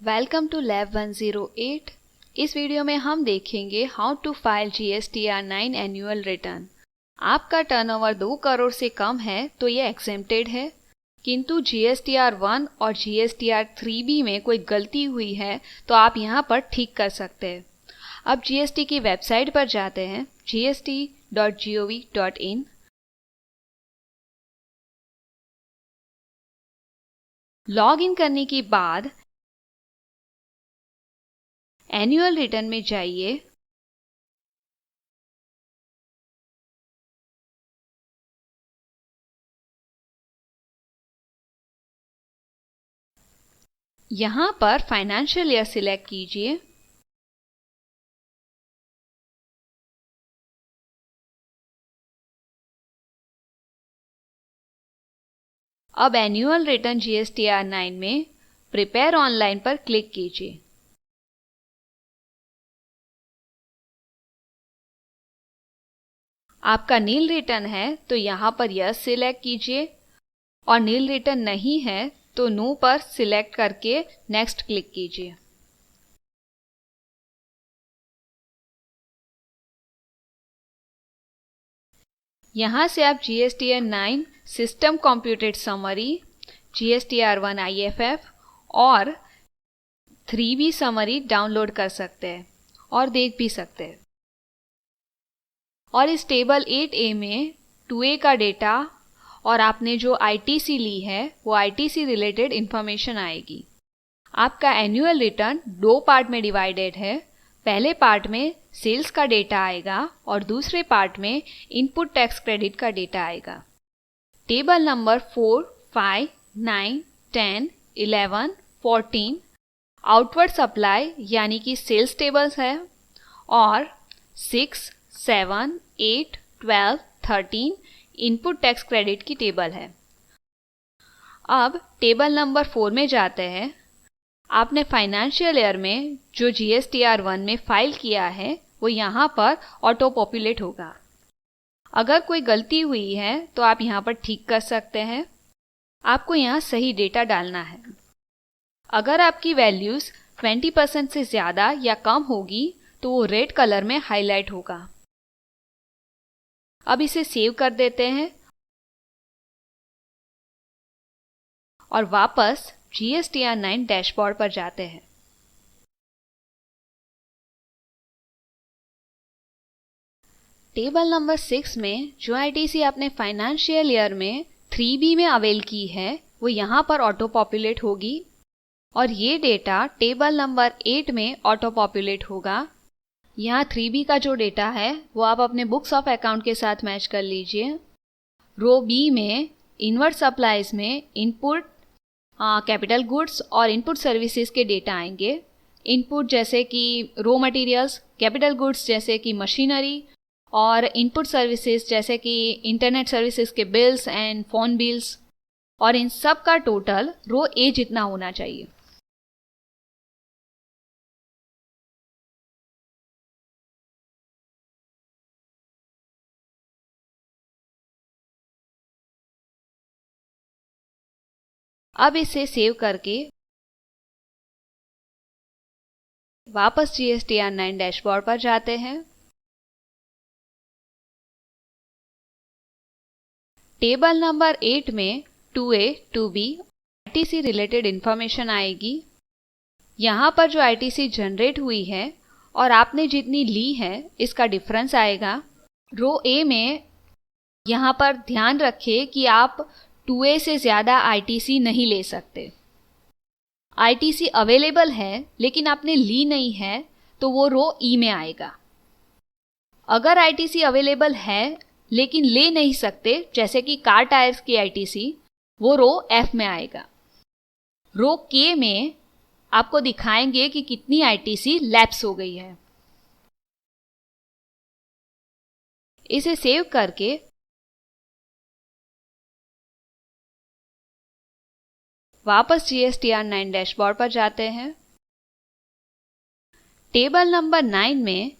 Welcome two lab 108। इस video में हम देखेंगे how to file GSTR9 annual return. आपका टर्नओवर 2 करोड़ से कम है तो ये एग्जेम्प्टेड है, किंतु GSTR1 और GSTR3B में कोई गलती हुई है तो आप यहाँ पर ठीक कर सकते हैं। अब GST की वेबसाइट पर जाते हैं, gst.gov.in। लॉग इन करने के बाद एनुअल रिटर्न में जाइए। यहाँ पर फाइनेंशियल ईयर सिलेक्ट कीजिए। अब एनुअल रिटर्न GSTR9 में प्रिपेयर ऑनलाइन पर क्लिक कीजिए। आपका नील रिटर्न है तो यहाँ पर यस सिलेक्ट कीजिए और नील रिटर्न नहीं है तो नो पर सिलेक्ट करके नेक्स्ट क्लिक कीजिए। यहाँ से आप GSTR9 system computed summary, GSTR1 IFF और 3B समरी डाउनलोड कर सकते हैं और देख भी सकते हैं। और इस टेबल 8A में 2A का डेटा और आपने जो ITC ली है वो ITC रिलेटेड इंफॉर्मेशन आएगी। आपका एनुअल रिटर्न 2 पार्ट में डिवाइडेड है। पहले पार्ट में सेल्स का डेटा आएगा और दूसरे पार्ट में इनपुट टैक्स क्रेडिट का डेटा आएगा। टेबल नंबर 4, 5, 9, 10, 11, 14 आउटवर्ड सप्लाई यानी कि सेल्स टेबल्स है और 6, 7, 8, 12, 13 इनपुट टैक्स क्रेडिट की टेबल है। अब टेबल नंबर 4 में जाते हैं। आपने फाइनेंशियल ईयर में जो GSTR1 में फाइल किया है वो यहाँ पर ऑटो पॉपुलेट होगा। अगर कोई गलती हुई है तो आप यहाँ पर ठीक कर सकते हैं। आपको यहाँ सही डेटा डालना है। अगर आपकी वैल्यूज 20% से ज़्यादा या कम होगी तो वो रेड कलर में हाईलाइट होगा। अब इसे सेव कर देते हैं और वापस GSTR9 डैशबोर्ड पर जाते हैं। टेबल नंबर 6 में जो ITC आपने फाइनेंशियल ईयर में 3B में अवेल की है वो यहाँ पर ऑटो पॉपुलेट होगी और ये डेटा टेबल नंबर 8 में ऑटो पॉपुलेट होगा। यहाँ 3B का जो डेटा है वो आप अपने बुक्स ऑफ अकाउंट के साथ मैच कर लीजिए। रो B में इनवर्ट सप्लाईज में इनपुट कैपिटल गुड्स और इनपुट सर्विसेज के डेटा आएंगे। इनपुट जैसे कि रॉ मटेरियल्स, कैपिटल गुड्स जैसे कि मशीनरी और इनपुट सर्विसेज जैसे कि इंटरनेट सर्विसेज के बिल्स एंड फ़ोन बिल्स, और इन सब का टोटल रो A जितना होना चाहिए। अब इसे सेव करके वापस GSTR9 डैशबोर्ड पर जाते हैं। टेबल नंबर 8 में 2A, 2B ITC related information आएगी। यहाँ पर जो ITC जनरेट हुई है और आपने जितनी ली है इसका डिफरेंस आएगा। रो A में यहाँ पर ध्यान रखें कि आप 2A से ज़्यादा ITC नहीं ले सकते। ITC अवेलेबल है लेकिन आपने ली नहीं है तो वो रो E में आएगा। अगर ITC अवेलेबल है लेकिन ले नहीं सकते जैसे कि कार टायर्स की ITC, वो रो F में आएगा। रो K में आपको दिखाएंगे कि कितनी ITC लैप्स हो गई है। इसे सेव करके वापस GSTR9 डैशबोर्ड पर जाते हैं। टेबल नंबर 9 में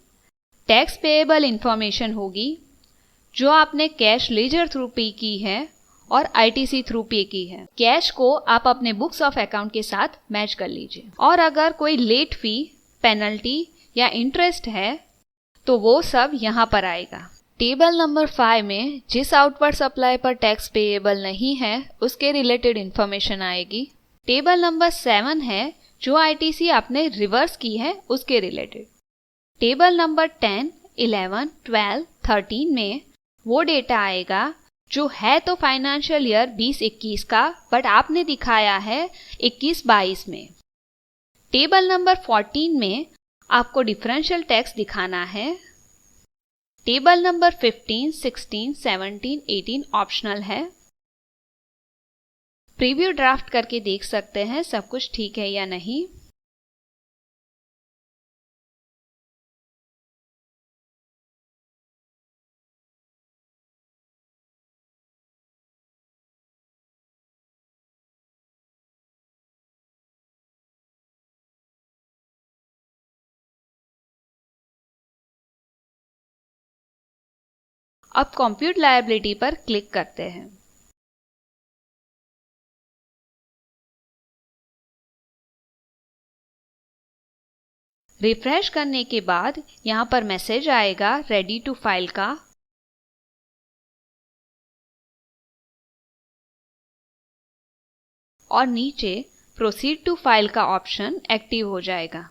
टैक्स पेएबल इंफॉर्मेशन होगी जो आपने कैश लेजर थ्रू पे की है और आईटीसी थ्रू पे की है। कैश को आप अपने बुक्स ऑफ अकाउंट के साथ मैच कर लीजिए। और अगर कोई लेट फी, पेनल्टी या इंटरेस्ट है तो वो सब यहाँ पर आएगा। टेबल नंबर 5 में जिस आउटवर्ड सप्लाई पर टैक्स पेएबल नहीं है उसके रिलेटेड इंफॉर्मेशन आएगी। टेबल नंबर 7 है जो आईटीसी आपने रिवर्स की है उसके रिलेटेड। टेबल नंबर 10, 11, 12, 13 में वो डेटा आएगा जो है तो फाइनेंशियल ईयर 20-21 का, बट आपने दिखाया है 21-22 में। टेबल नंबर 14 में आपको डिफरेंशियल टैक्स दिखाना है। टेबल नंबर 15, 16, 17, 18 ऑप्शनल है। प्रीव्यू ड्राफ्ट करके देख सकते हैं सब कुछ ठीक है या नहीं। अब कंप्यूट लायबिलिटी पर क्लिक करते हैं। रिफ्रेश करने के बाद यहाँ पर मैसेज आएगा रेडी टू फाइल का। और नीचे प्रोसीड टू फाइल का ऑप्शन एक्टिव हो जाएगा।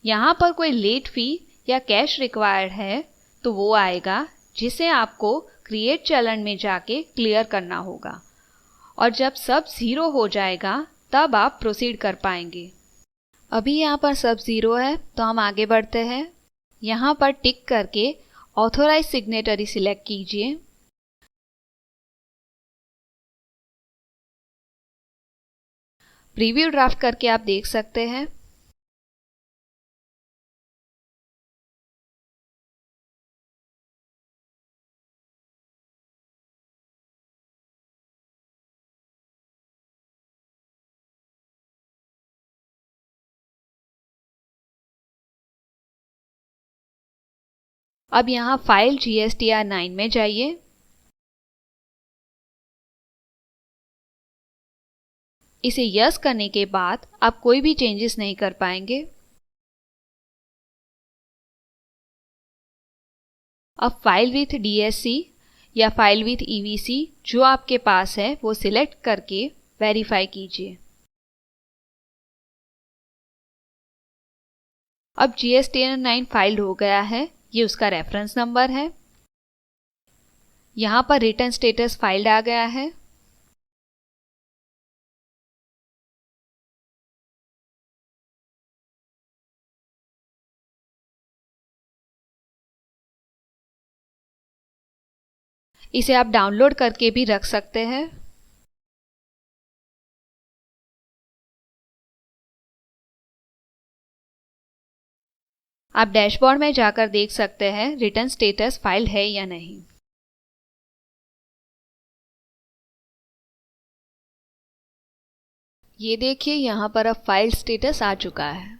यहाँ पर कोई लेट फी या कैश रिक्वायर्ड है तो वो आएगा, जिसे आपको क्रिएट चलन में जाके क्लियर करना होगा। और जब सब 0 हो जाएगा तब आप प्रोसीड कर पाएंगे। अभी यहाँ पर सब 0 है तो हम आगे बढ़ते हैं। यहाँ पर टिक करके ऑथोराइज सिग्नेटरी सिलेक्ट कीजिए। प्रीव्यू ड्राफ्ट करके आप देख सकते हैं। अब यहाँ फाइल GSTR9 में जाइए। इसे यस करने के बाद आप कोई भी चेंजेस नहीं कर पाएंगे। अब फाइल विथ DSC या फाइल विथ EVC जो आपके पास है वो सिलेक्ट करके वेरीफाई कीजिए। अब GSTR9 फाइल्ड हो गया है, ये उसका रेफरेंस नंबर है। यहाँ पर रिटर्न स्टेटस फाइल्ड आ गया है। इसे आप डाउनलोड करके भी रख सकते हैं। आप डैशबोर्ड में जाकर देख सकते हैं रिटर्न स्टेटस फाइल्ड है या नहीं। ये देखिए यहाँ पर अब फाइल स्टेटस आ चुका है।